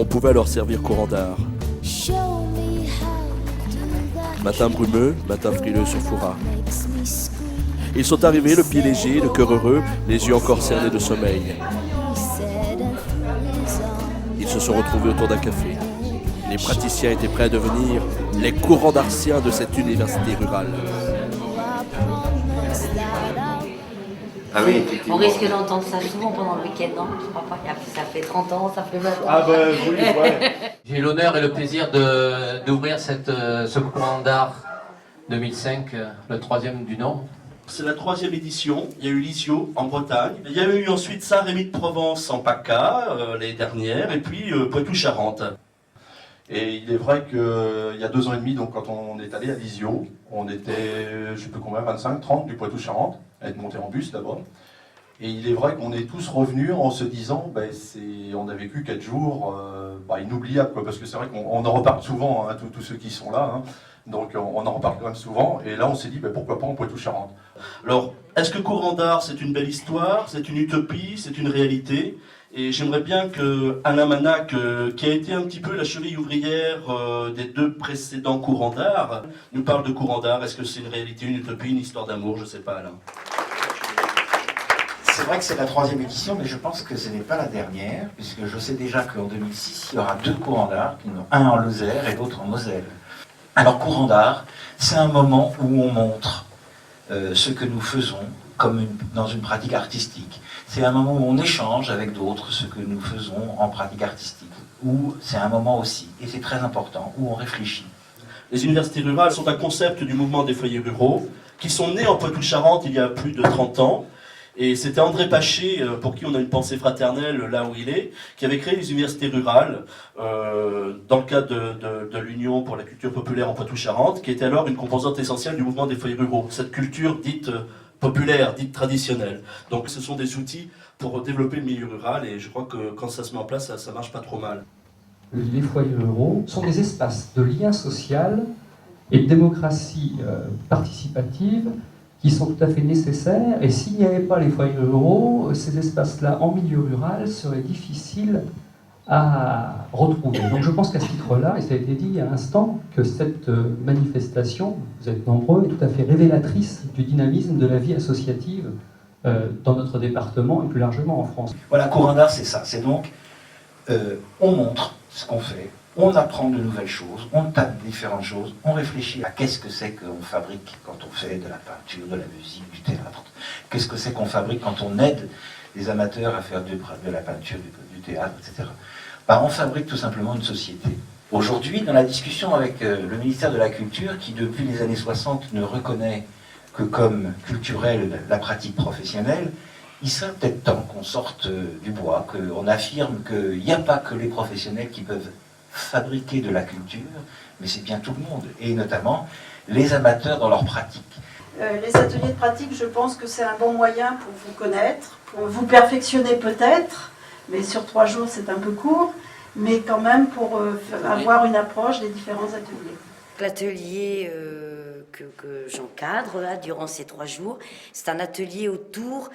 pouvait leur servir courant d'art. Matin brumeux, matin frileux sur Foura. Ils sont arrivés, le pied léger, le cœur heureux, les yeux encore cernés de sommeil. Ils se sont retrouvés autour d'un café. Les praticiens étaient prêts à devenir les courants d'artiens de cette université rurale. Ah oui, effectivement. On risque d'entendre ça souvent pendant le week-end, non? Je crois pas. Ça fait 30 ans, ça fait 20 ans. Ah ben oui, ouais. J'ai l'honneur et le plaisir d'ouvrir ce courant d'art 2005, le 3e du nom. C'est la 3e édition. Il y a eu Lisieux en Bretagne. Il y a eu ensuite Saint-Rémy de Provence en PACA, les dernières, et puis Poitou-Charentes. Et il est vrai qu'il y a 2 ans et demi, donc quand on est allé à Lisieux, on était, je sais plus combien, 25, 30 du Poitou-Charentes, à être monté en bus d'abord. Et il est vrai qu'on est tous revenus en se disant, on a vécu 4 jours inoubliables, quoi, parce que c'est vrai qu'on en reparle souvent, hein, tous ceux qui sont là, hein, donc on en reparle quand même souvent. Et là on s'est dit, pourquoi pas en Poitou-Charentes. Alors, est-ce que courant d'art, c'est une belle histoire, c'est une utopie, c'est une réalité? Et j'aimerais bien que Alain Manac, qui a été un petit peu la cheville ouvrière des 2 précédents courants d'art, nous parle de courant d'art. Est-ce que c'est une réalité, une utopie, une histoire d'amour? Je ne sais pas, Alain. C'est vrai que c'est la 3e édition, mais je pense que ce n'est pas la dernière, puisque je sais déjà qu'en 2006, il y aura 2 courants d'art, un en Lozère et l'autre en Moselle. Alors, courant d'art, c'est un moment où on montre ce que nous faisons dans une pratique artistique. C'est un moment où on échange avec d'autres ce que nous faisons en pratique artistique. Où c'est un moment aussi, et c'est très important, où on réfléchit. Les universités rurales sont un concept du mouvement des foyers ruraux, qui sont nés en Poitou-Charentes il y a plus de 30 ans. Et c'était André Paché, pour qui on a une pensée fraternelle là où il est, qui avait créé les universités rurales dans le cadre de l'Union pour la culture populaire en Poitou-Charentes, qui était alors une composante essentielle du mouvement des foyers ruraux. Cette culture dite populaire, dite traditionnelle. Donc ce sont des outils pour développer le milieu rural et je crois que quand ça se met en place, ça marche pas trop mal. Les foyers ruraux sont des espaces de lien social et de démocratie participative qui sont tout à fait nécessaires. Et s'il n'y avait pas les foyers ruraux, ces espaces-là en milieu rural seraient difficiles à retrouver. Donc je pense qu'à ce titre-là, et ça a été dit à l'instant, que cette manifestation, vous êtes nombreux, est tout à fait révélatrice du dynamisme de la vie associative dans notre département et plus largement en France. Voilà, courant d'art, c'est ça. C'est donc, on montre ce qu'on fait, on apprend de nouvelles choses, on tape différentes choses, on réfléchit à qu'est-ce que c'est qu'on fabrique quand on fait de la peinture, de la musique, du théâtre. Qu'est-ce que c'est qu'on fabrique quand on aide les amateurs à faire de la peinture, du théâtre, etc. On fabrique tout simplement une société. Aujourd'hui, dans la discussion avec le ministère de la Culture, qui depuis les années 60 ne reconnaît que comme culturelle la pratique professionnelle, il serait peut-être temps qu'on sorte du bois, qu'on affirme qu'il n'y a pas que les professionnels qui peuvent fabriquer de la culture, mais c'est bien tout le monde, et notamment les amateurs dans leur pratique. Les ateliers de pratique, je pense que c'est un bon moyen pour vous connaître, pour vous perfectionner peut-être, mais sur 3 jours c'est un peu court, mais quand même pour avoir une approche des différents ateliers. L'atelier que j'encadre là, durant ces 3 jours, c'est un atelier autour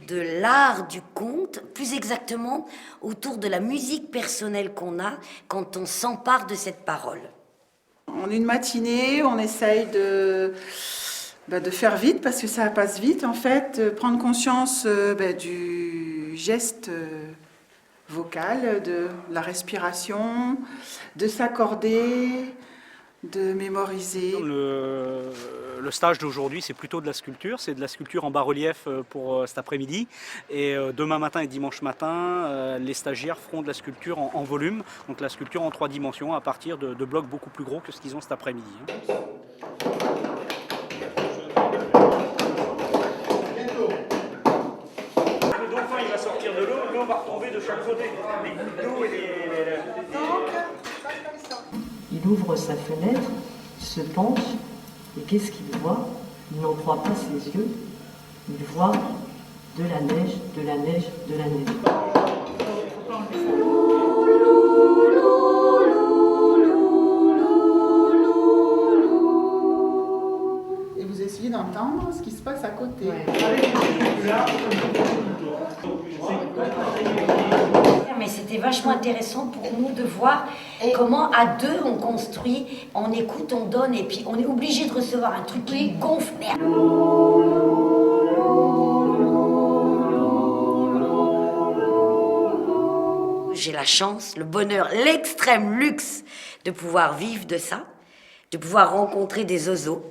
de l'art du conte, plus exactement autour de la musique personnelle qu'on a quand on s'empare de cette parole. En une matinée, on essaye de faire vite, parce que ça passe vite en fait, prendre conscience du geste vocal, de la respiration, de s'accorder, de mémoriser. Le stage d'aujourd'hui, c'est plutôt de la sculpture. C'est de la sculpture en bas-relief pour cet après-midi. Et demain matin et dimanche matin, les stagiaires feront de la sculpture en volume. Donc la sculpture en 3 dimensions à partir de blocs beaucoup plus gros que ce qu'ils ont cet après-midi. Le dauphin, il va sortir de l'eau. L'eau va retomber de chaque côté. Les gouttes d'eau et les... Il ouvre sa fenêtre, se penche, et qu'est-ce qu'il voit? Il n'en croit pas ses yeux. Il voit de la neige, de la neige, de la neige. Et vous essayez d'entendre ce qui se passe à côté. Ouais. mais c'était vachement intéressant pour nous de voir comment à deux on construit, on écoute, on donne, et puis on est obligé de recevoir un truc qui gonfle. Merde. J'ai la chance, le bonheur, l'extrême luxe de pouvoir vivre de ça, de pouvoir rencontrer des zozos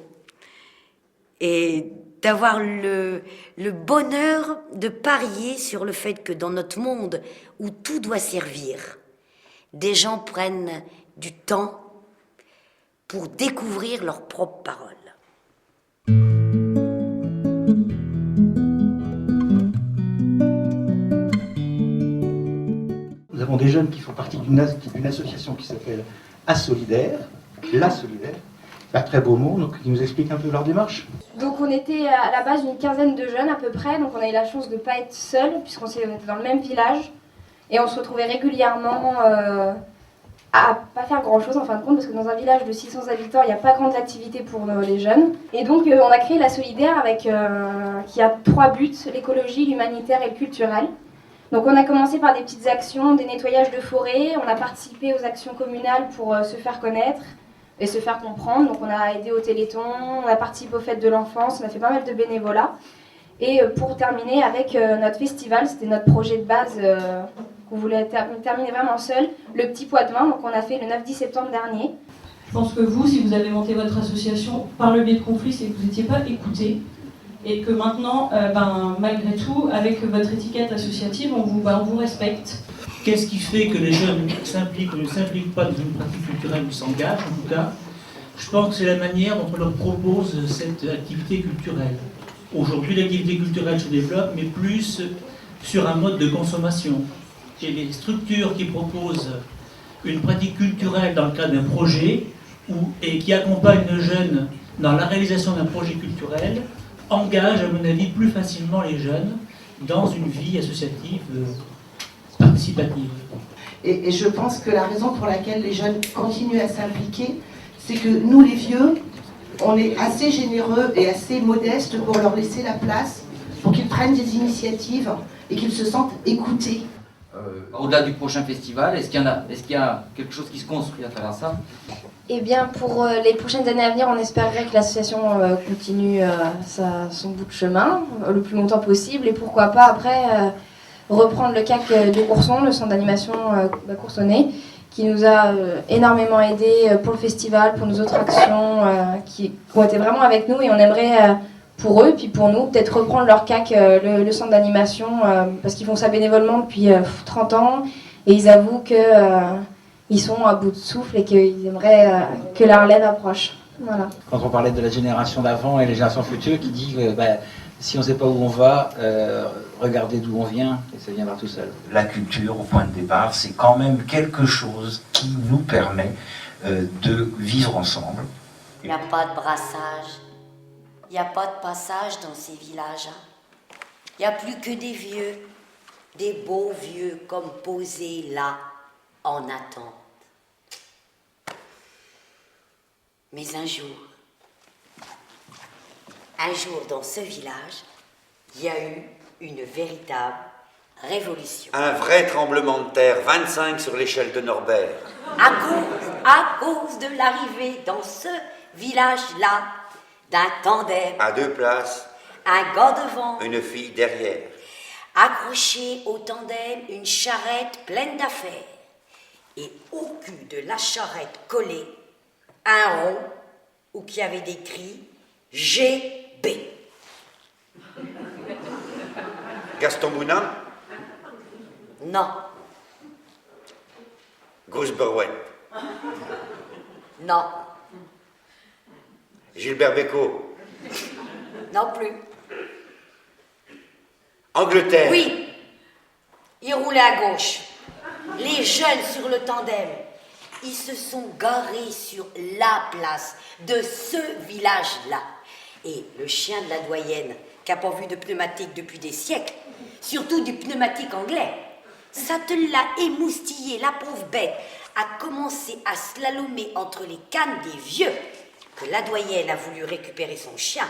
et d'avoir le bonheur de parier sur le fait que dans notre monde où tout doit servir, des gens prennent du temps pour découvrir leurs propres paroles. Nous avons des jeunes qui font partie d'une association qui s'appelle Asolidaire, La Solidaire. C'est un très beau mot, donc ils nous expliquent un peu leur démarche. Donc on était à la base une quinzaine de jeunes à peu près, donc on a eu la chance de ne pas être seuls, puisqu'on était dans le même village, et on se retrouvait régulièrement à pas faire grand chose en fin de compte, parce que dans un village de 600 habitants, il n'y a pas grande activité pour les jeunes. Et donc on a créé la Solidaire qui a 3 buts, l'écologie, l'humanitaire et le culturel. Donc on a commencé par des petites actions, des nettoyages de forêt, on a participé aux actions communales pour se faire connaître et se faire comprendre. Donc on a aidé au Téléthon, on a participé aux fêtes de l'enfance, on a fait pas mal de bénévolat. Et pour terminer avec notre festival, c'était notre projet de base qu'on voulait terminer vraiment seul, le Petit Poids de Vin, donc on a fait le 9-10 septembre dernier. Je pense que vous, si vous avez monté votre association par le biais de conflits, c'est que vous n'étiez pas écoutés. Et que maintenant, malgré tout, avec votre étiquette associative, on vous respecte. Qu'est-ce qui fait que les jeunes s'impliquent ou ne s'impliquent pas dans une pratique culturelle ou s'engagent, en tout cas? Je pense que c'est la manière dont on leur propose cette activité culturelle. Aujourd'hui, l'activité culturelle se développe, mais plus sur un mode de consommation. Et les structures qui proposent une pratique culturelle dans le cadre d'un projet et qui accompagnent le jeune dans la réalisation d'un projet culturel engage, à mon avis, plus facilement les jeunes dans une vie associative participative. Et je pense que la raison pour laquelle les jeunes continuent à s'impliquer, c'est que nous, les vieux, on est assez généreux et assez modestes pour leur laisser la place, pour qu'ils prennent des initiatives et qu'ils se sentent écoutés. Au-delà du prochain festival, est-ce qu'il y a quelque chose qui se construit à travers ça? Eh bien, pour les prochaines années à venir, on espérerait que l'association continue son bout de chemin le plus longtemps possible, et pourquoi pas après reprendre le CAC de Courson, le centre d'animation Coursonnet, qui nous a énormément aidés pour le festival, pour nos autres actions, qui ont été vraiment avec nous, et on aimerait pour eux, puis pour nous, peut-être reprendre leur CAC, le centre d'animation, parce qu'ils font ça bénévolement depuis 30 ans, et ils avouent qu'ils sont à bout de souffle et qu'ils aimeraient que la relève approche. Voilà. Quand on parlait de la génération d'avant et les générations futures qui disent si on ne sait pas où on va, regardez d'où on vient et ça viendra tout seul. La culture, au point de départ, c'est quand même quelque chose qui nous permet de vivre ensemble. Il n'y a pas de brassage, il n'y a pas de passage dans ces villages. Il n'y a plus que des vieux, des beaux vieux comme posés là, en attente. Mais un jour dans ce village, il y a eu une véritable révolution. Un vrai tremblement de terre, 25 sur l'échelle de Norbert. À cause de l'arrivée dans ce village-là d'un tandem. À 2 places. Un gars devant. Une fille derrière. Accroché au tandem une charrette pleine d'affaires. Et au cul de la charrette collé, un rond où qui avait décrit GB. Gaston Bounam? Non. Bruce Berwen? Non. Gilbert Bécaud? Non plus. Angleterre? Oui. Il roulait à gauche. Les jeunes sur le tandem, ils se sont garés sur la place de ce village-là. Et le chien de la doyenne, qui n'a pas vu de pneumatique depuis des siècles, surtout du pneumatique anglais, ça te l'a émoustillé, la pauvre bête, a commencé à slalomer entre les cannes des vieux, que la doyenne a voulu récupérer son chien,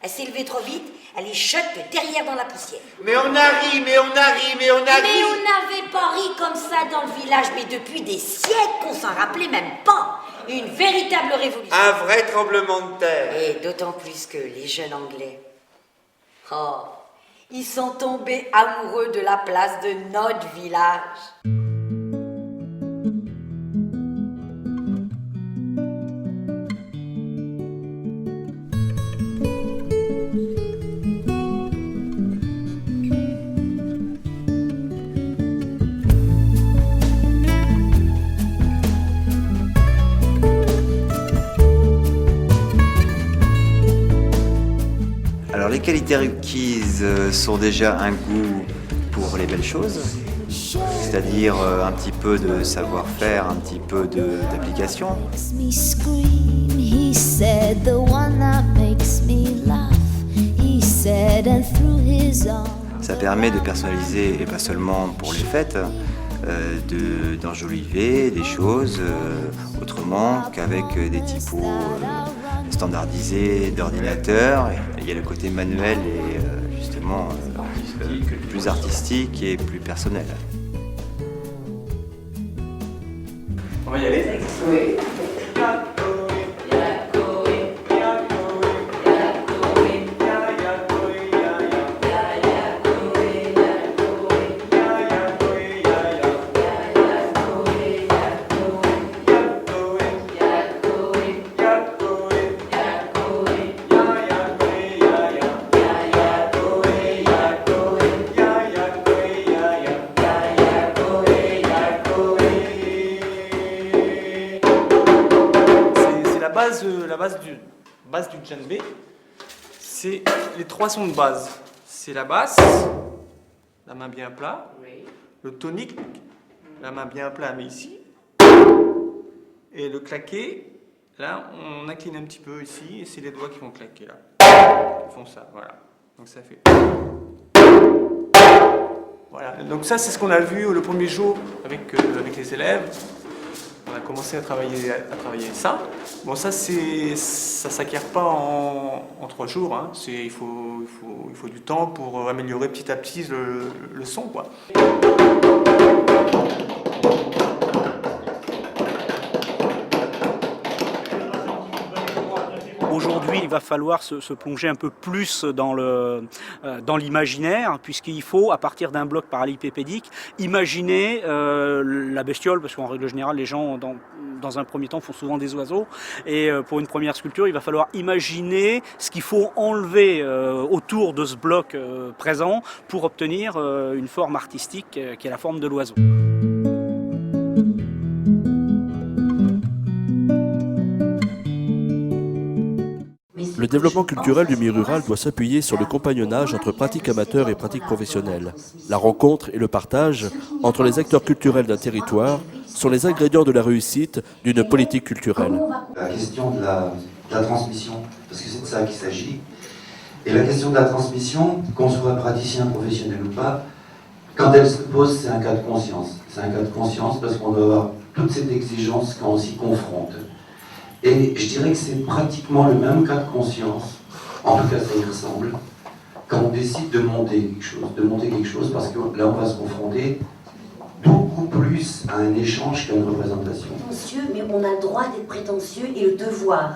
Elle s'est levée trop vite, elle est chotte derrière dans la poussière. Mais on a ri, mais on a ri, mais on a ri. Mais on n'avait pas ri comme ça dans le village, mais depuis des siècles qu'on s'en rappelait même pas. Une véritable révolution. Un vrai tremblement de terre. Et d'autant plus que les jeunes Anglais, ils sont tombés amoureux de la place de notre village. Alors les qualités requises sont déjà un goût pour les belles choses, c'est-à-dire un petit peu de savoir-faire, un petit peu d'application. Ça permet de personnaliser, et pas seulement pour les fêtes, d'enjoliver des choses autrement qu'avec des typos standardisés d'ordinateur. Il y a le côté manuel et justement plus artistique et plus personnel. On va y aller? Oui. La base du djembé, c'est les trois sons de base. C'est la basse, la main bien à plat, le tonique, la main bien à plat mais ici, et le claqué, là on incline un petit peu ici et c'est les doigts qui vont claquer là. Ils font ça, voilà. Donc ça fait. Voilà. Donc ça c'est ce qu'on a vu le premier jour avec les élèves. On a commencé à travailler ça. Bon, ça s'acquiert pas en 3 jours. Hein. Il faut du temps pour améliorer petit à petit le son, quoi. Aujourd'hui, il va falloir se plonger un peu plus dans l'imaginaire, puisqu'il faut, à partir d'un bloc parallélépédique, imaginer la bestiole, parce qu'en règle générale, les gens, dans un premier temps, font souvent des oiseaux. Et pour une première sculpture, il va falloir imaginer ce qu'il faut enlever autour de ce bloc présent pour obtenir une forme artistique qui est la forme de l'oiseau. Le développement culturel du milieu rural doit s'appuyer sur le compagnonnage entre pratiques amateurs et pratiques professionnelles. La rencontre et le partage entre les acteurs culturels d'un territoire sont les ingrédients de la réussite d'une politique culturelle. La question de la transmission, parce que c'est de ça qu'il s'agit. Et la question de la transmission, qu'on soit praticien, professionnel ou pas, quand elle se pose, c'est un cas de conscience. C'est un cas de conscience parce qu'on doit avoir toute cette exigence quand on s'y confronte. Et je dirais que c'est pratiquement le même cas de conscience, en tout cas ça y ressemble, quand on décide de monter quelque chose, parce que là on va se confronter beaucoup plus à un échange qu'à une représentation. Prétentieux, mais on a le droit d'être prétentieux et le devoir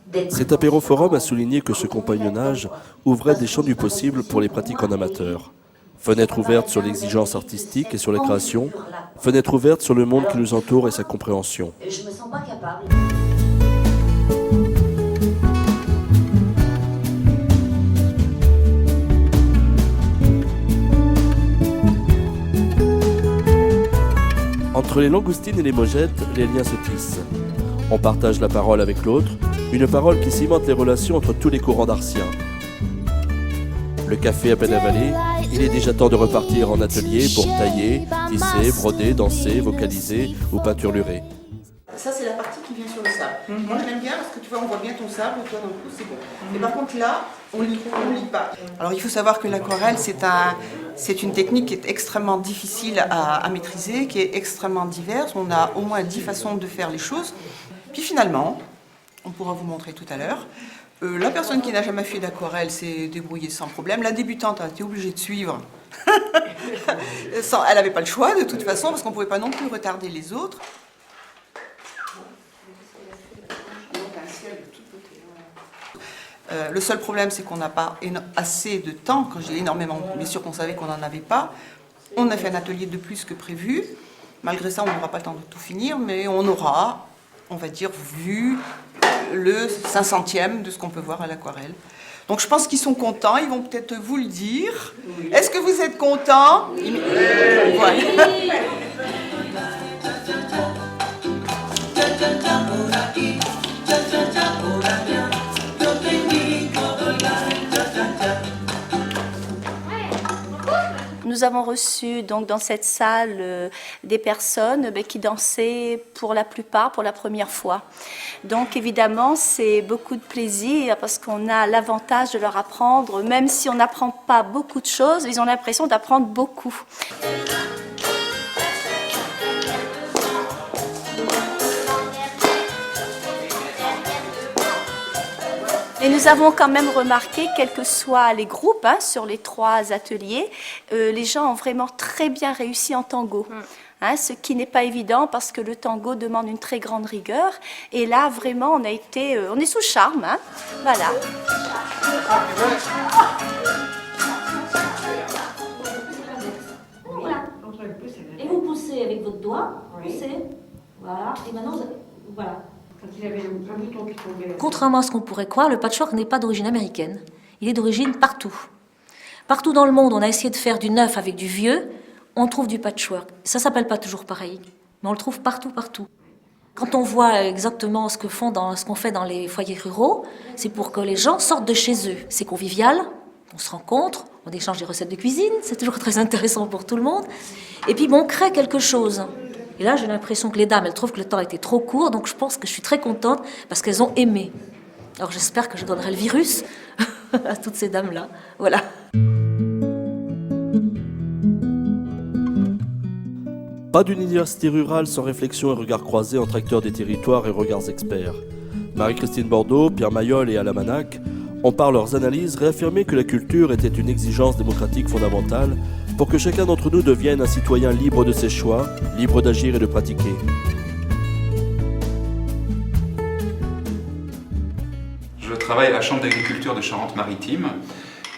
d'être. Cet apéroforum a souligné que ce compagnonnage ouvrait des champs du possible pour les pratiques en amateur. Fenêtre ouverte sur l'exigence artistique et sur la création, fenêtre ouverte sur le monde qui nous entoure et sa compréhension. Je me sens pas capable. Entre les langoustines et les mogettes, les liens se tissent. On partage la parole avec l'autre, une parole qui cimente les relations entre tous les courants dartiens. Le café à peine avalé, il est déjà temps de repartir en atelier pour tailler, tisser, broder, danser, vocaliser ou peinturlurer. Ça, c'est la partie qui vient sur le sable. Moi, je l'aime bien parce que tu vois, on voit bien ton sable, toi, dans le coup, c'est bon. Mais par contre, là, on lit pas. Alors, il faut savoir que l'aquarelle, c'est une technique qui est extrêmement difficile à maîtriser, qui est extrêmement diverse. On a au moins 10 façons de faire les choses. Puis finalement, on pourra vous montrer tout à l'heure, La personne qui n'a jamais fait d'aquarelle s'est débrouillée sans problème. La débutante a été obligée de suivre. Elle n'avait pas le choix de toute façon parce qu'on ne pouvait pas non plus retarder les autres. Le seul problème, c'est qu'on n'a pas assez de temps. Quand je dis énormément, bien sûr qu'on savait qu'on n'en avait pas. On a fait un atelier de plus que prévu. Malgré ça, on n'aura pas le temps de tout finir, mais on aura, on va dire, vu le 500e de ce qu'on peut voir à l'aquarelle. Donc je pense qu'ils sont contents, ils vont peut-être vous le dire. Est-ce que vous êtes contents? Voilà. Nous avons reçu donc dans cette salle des personnes qui dansaient pour la plupart pour la première fois. Donc évidemment c'est beaucoup de plaisir parce qu'on a l'avantage de leur apprendre, même si on n'apprend pas beaucoup de choses, ils ont l'impression d'apprendre beaucoup. Et nous avons quand même remarqué, quels que soient les groupes, sur les 3 ateliers, les gens ont vraiment très bien réussi en tango. Ce qui n'est pas évident parce que le tango demande une très grande rigueur. Et là, vraiment, on est sous charme. Voilà. Voilà. Et vous poussez avec votre doigt, poussez. Voilà. Et maintenant, voilà. Contrairement à ce qu'on pourrait croire, le patchwork n'est pas d'origine américaine. Il est d'origine partout. Partout dans le monde, on a essayé de faire du neuf avec du vieux, on trouve du patchwork. Ça s'appelle pas toujours pareil, mais on le trouve partout, partout. Quand on voit exactement ce qu'on fait dans les foyers ruraux, c'est pour que les gens sortent de chez eux. C'est convivial, on se rencontre, on échange des recettes de cuisine, c'est toujours très intéressant pour tout le monde. Et puis on crée quelque chose. Et là, j'ai l'impression que les dames, elles trouvent que le temps était trop court, donc je pense que je suis très contente parce qu'elles ont aimé. Alors j'espère que je donnerai le virus à toutes ces dames-là. Voilà. Pas d'une université rurale sans réflexion et regard croisés entre acteurs des territoires et regards experts. Marie-Christine Bordeaux, Pierre Mayol et Alain Manac ont par leurs analyses réaffirmé que la culture était une exigence démocratique fondamentale pour que chacun d'entre nous devienne un citoyen libre de ses choix, libre d'agir et de pratiquer. Je travaille à la Chambre d'agriculture de Charente-Maritime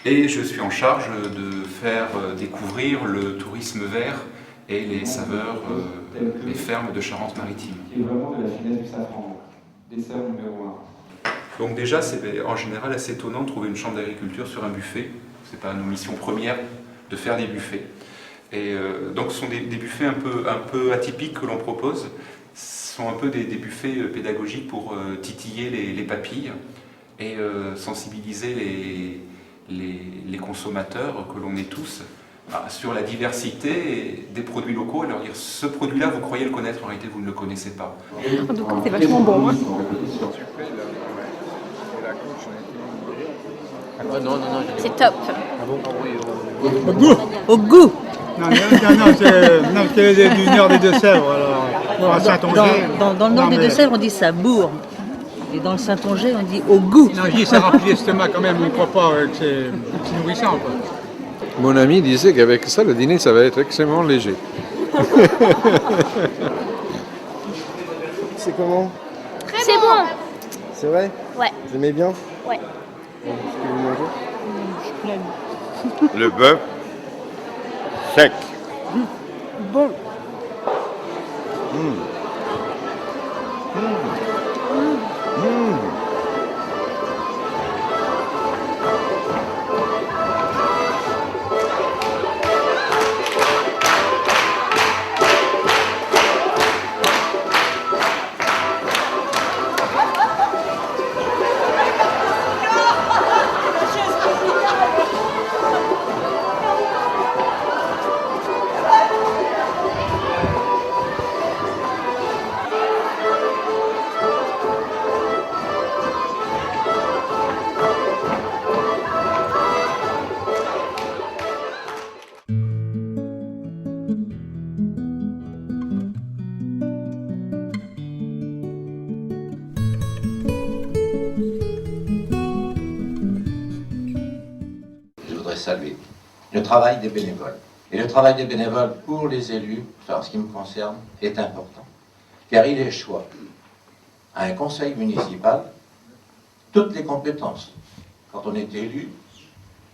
et je suis en charge de faire découvrir le tourisme vert et les saveurs des fermes de Charente-Maritime. Qui est vraiment de la finesse du safran, dessert numéro 1. Donc déjà, c'est en général assez étonnant de trouver une chambre d'agriculture sur un buffet. C'est pas nos missions premières de faire des buffets. Et donc ce sont des buffets un peu atypiques que l'on propose. Ce sont un peu des buffets pédagogiques pour titiller les papilles et sensibiliser les consommateurs, que l'on est tous, sur la diversité des produits locaux et leur dire ce produit-là, vous croyez le connaître, en réalité vous ne le connaissez pas. En tout cas, c'est vachement bon. C'est top. Au goût. Au goût. Non, c'est du nord des Deux-Sèvres, alors. À Saint-Onger. Dans le nord des Deux-Sèvres, on dit ça bourre. Et dans le Saint-Onger, on dit au goût. Non, je dis ça remplit l'estomac quand même, on ne croit pas que c'est nourrissant, quoi. Mon ami disait qu'avec ça, le dîner, ça va être extrêmement léger. C'est comment? C'est bon. C'est vrai? Ouais. Vous aimez bien? Ouais. Qu'est-ce que vous mangez? Je plaide. Le bœuf sec. Bon. voudrais saluer le travail des bénévoles. Et le travail des bénévoles pour les élus, en ce qui me concerne, est important. Car il échoit à un conseil municipal toutes les compétences. Quand on est élu,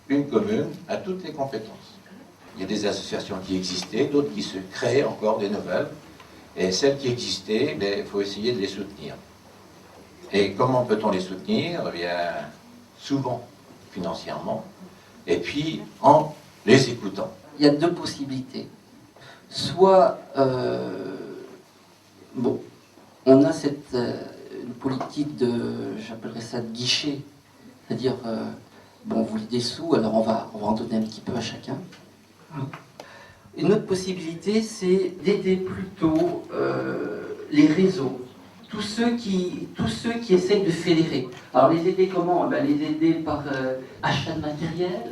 une commune a toutes les compétences. Il y a des associations qui existaient, d'autres qui se créent encore des nouvelles. Et celles qui existaient, il faut essayer de les soutenir. Et comment peut-on les soutenir? Eh bien, souvent financièrement, et puis en les écoutant. Il y a deux possibilités. Soit, on a cette une politique de, j'appellerais ça de guichet, c'est-à-dire, vous voulez des sous, alors on va en donner un petit peu à chacun. Une autre possibilité, c'est d'aider plutôt les réseaux, tous ceux qui essayent de fédérer. Alors les aider comment? Les aider par achat de matériel,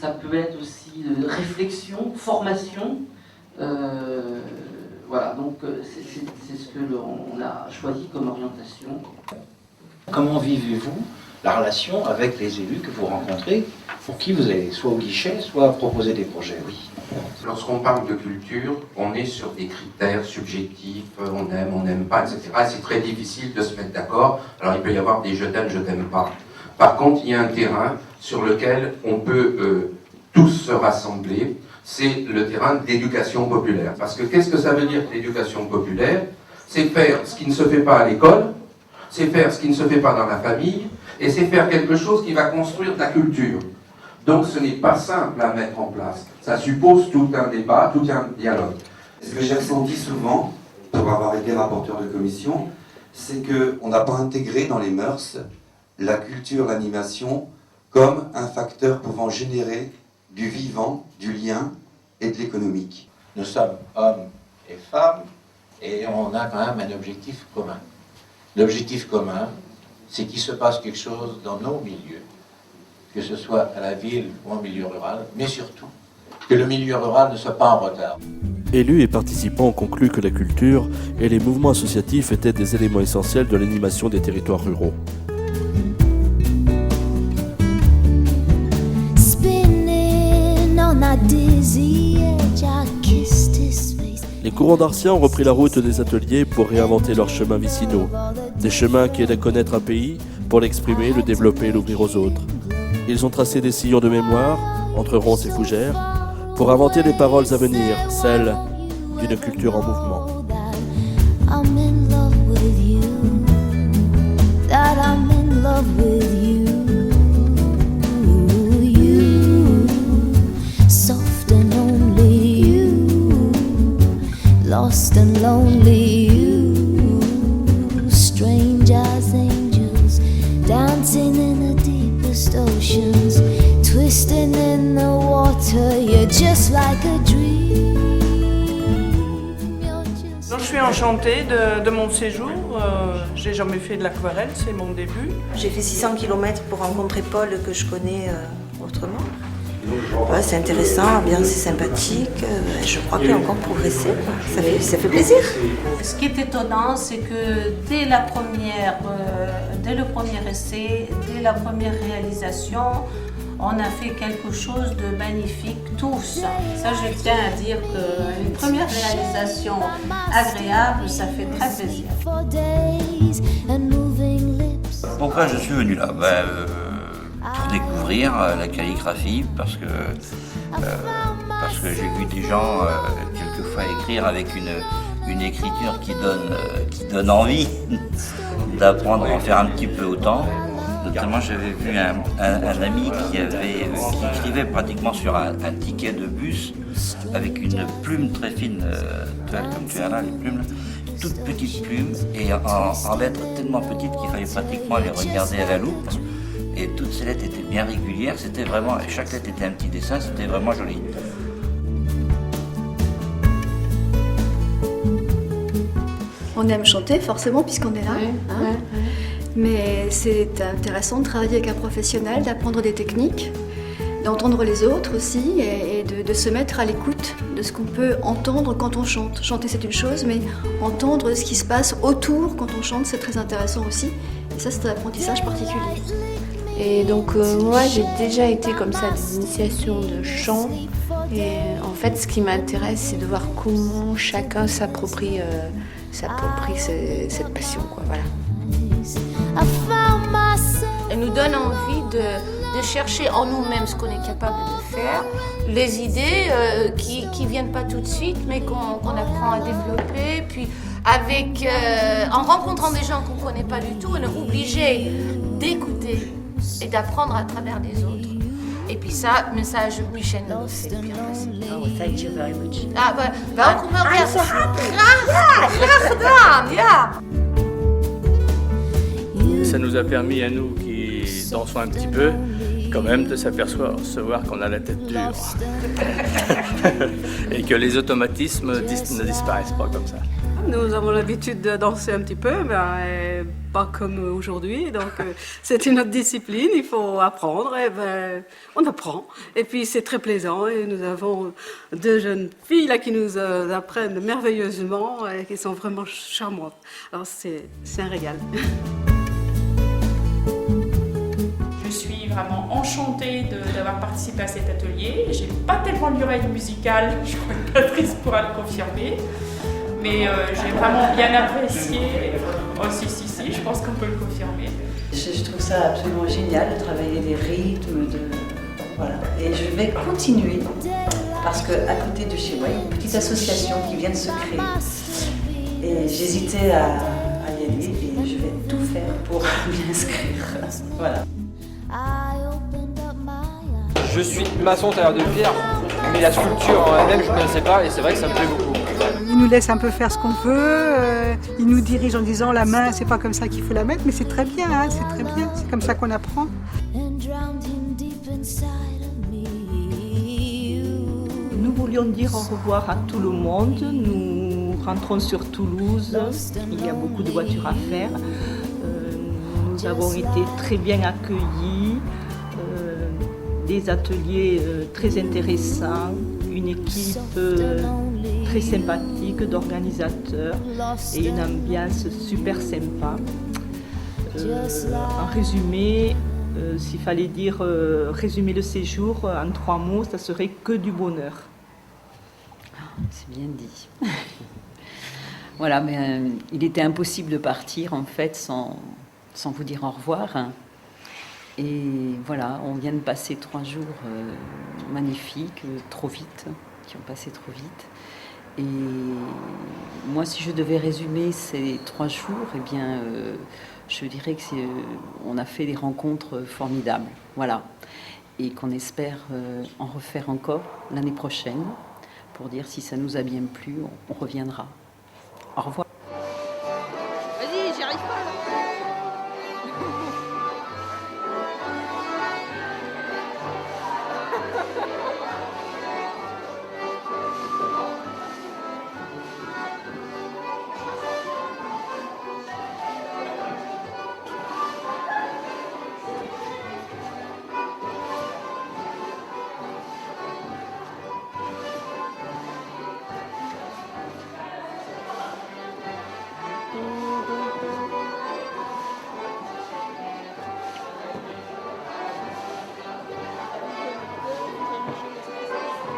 ça peut être aussi réflexion, formation. Voilà, donc c'est ce que l'on a choisi comme orientation. Comment vivez-vous la relation avec les élus que vous rencontrez, pour qui vous allez soit au guichet, soit proposer des projets? Oui. Lorsqu'on parle de culture, on est sur des critères subjectifs, on n'aime pas, etc. C'est très difficile de se mettre d'accord. Alors il peut y avoir des je t'aime pas. Par contre, il y a un terrain sur lequel on peut tous se rassembler. C'est le terrain d'éducation populaire. Parce que qu'est-ce que ça veut dire l'éducation populaire? C'est faire ce qui ne se fait pas à l'école, c'est faire ce qui ne se fait pas dans la famille, et c'est faire quelque chose qui va construire de la culture. Donc ce n'est pas simple à mettre en place. Ça suppose tout un débat, tout un dialogue. Ce que j'ai ressenti souvent, pour avoir été rapporteur de commission, c'est qu'on n'a pas intégré dans les mœurs la culture, l'animation, comme un facteur pouvant générer du vivant, du lien et de l'économique. Nous sommes hommes et femmes, et on a quand même un objectif commun. L'objectif commun, c'est qu'il se passe quelque chose dans nos milieux, que ce soit à la ville ou en milieu rural, mais surtout que le milieu rural ne soit pas en retard. Élus et participants ont conclu que la culture et les mouvements associatifs étaient des éléments essentiels de l'animation des territoires ruraux. Les courants d'Arciens ont repris la route des ateliers pour réinventer leurs chemins vicinaux. Des chemins qui aident à connaître un pays, pour l'exprimer, le développer et l'ouvrir aux autres. Ils ont tracé des sillons de mémoire, entre Ronces et Fougères, pour inventer les paroles à venir, celles d'une culture en mouvement. Lost and lonely you, strange as angels, dancing in the deepest oceans, twisting in the water, you're just like a dream. Donc, je suis enchantée de mon séjour, j'ai jamais fait de l'aquarelle, c'est mon début. J'ai fait 600 km pour rencontrer Paul que je connais autrement. Ouais, c'est intéressant, bien c'est sympathique, je crois qu'il a encore progressé, ça fait plaisir. Ce qui est étonnant, c'est que dès le premier essai, dès la première réalisation, on a fait quelque chose de magnifique tous. Ça, je tiens à dire qu'une première réalisation agréable, ça fait très plaisir. Pourquoi je suis venu là? Pour découvrir la calligraphie, parce que j'ai vu des gens quelquefois écrire avec une écriture qui donne envie d'apprendre à en faire un petit peu autant. Notamment, j'avais vu un ami qui écrivait pratiquement sur un ticket de bus avec une plume très fine, comme tu as là, les plumes, toute petite plume, et en lettres tellement petites qu'il fallait pratiquement les regarder à la loupe. Et toutes ces lettres étaient bien régulières, c'était vraiment, chaque lettre était un petit dessin, c'était vraiment joli. On aime chanter forcément puisqu'on est là, mais c'est intéressant de travailler avec un professionnel, d'apprendre des techniques, d'entendre les autres aussi et de se mettre à l'écoute de ce qu'on peut entendre quand on chante. Chanter c'est une chose, mais entendre ce qui se passe autour quand on chante c'est très intéressant aussi, et ça c'est un apprentissage particulier. Et donc moi j'ai déjà été comme ça à des initiations de chant. Et en fait ce qui m'intéresse c'est de voir comment chacun s'approprie cette passion, quoi, voilà. Elle nous donne envie de chercher en nous-mêmes ce qu'on est capable de faire, les idées qui viennent pas tout de suite mais qu'on apprend à développer. Puis en rencontrant des gens qu'on connaît pas du tout, on est obligé d'écouter et d'apprendre à travers les autres. Et puis ça, message Michel nous fait bien passer. Oh, thank you very much. Ah, welkom weer. Graag gedaan, ja. Ça nous a permis à nous qui dansons un petit peu, quand même de s'apercevoir qu'on a la tête dure. Et que les automatismes ne disparaissent pas comme ça. Nous avons l'habitude de danser un petit peu, mais pas comme aujourd'hui. Donc c'est une autre discipline, il faut apprendre. Et on apprend. Et puis c'est très plaisant. Et nous avons 2 jeunes filles là, qui nous apprennent merveilleusement et qui sont vraiment charmantes. Alors c'est un régal. Je suis vraiment enchantée d'avoir participé à cet atelier. J'ai pas tellement l'oreille musicale, je crois que Patrice pourra le confirmer. Mais j'ai vraiment bien apprécié. Oh si, je pense qu'on peut le confirmer. Je trouve ça absolument génial de travailler des rythmes, voilà. Et je vais continuer parce qu'à côté de chez moi, il y a une petite association qui vient de se créer. Et j'hésitais à y aller et je vais tout faire pour m'y inscrire. Voilà. Je suis maçon tailleur de pierre, mais la sculpture en elle-même je ne connaissais pas et c'est vrai que ça me plaît beaucoup. Il nous laisse un peu faire ce qu'on veut, il nous dirige en disant la main c'est pas comme ça qu'il faut la mettre, mais c'est très bien, hein, c'est très bien, c'est comme ça qu'on apprend. Nous voulions dire au revoir à tout le monde, nous rentrons sur Toulouse, il y a beaucoup de voitures à faire, nous avons été très bien accueillis. Des ateliers très intéressants, une équipe très sympathique d'organisateurs et une ambiance super sympa. En résumé, s'il fallait dire résumer le séjour en 3 mots, ça serait que du bonheur. C'est bien dit. Voilà, mais il était impossible de partir en fait sans vous dire au revoir. Hein. Et voilà, on vient de passer 3 jours magnifiques, trop vite, qui ont passé trop vite. Et moi, si je devais résumer ces 3 jours, eh bien, je dirais que on a fait des rencontres formidables, voilà, et qu'on espère en refaire encore l'année prochaine, pour dire si ça nous a bien plu, on reviendra. Au revoir. Vas-y, j'y arrive pas là.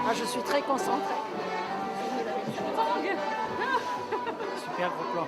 Ah, je suis très concentrée. Super gros plan.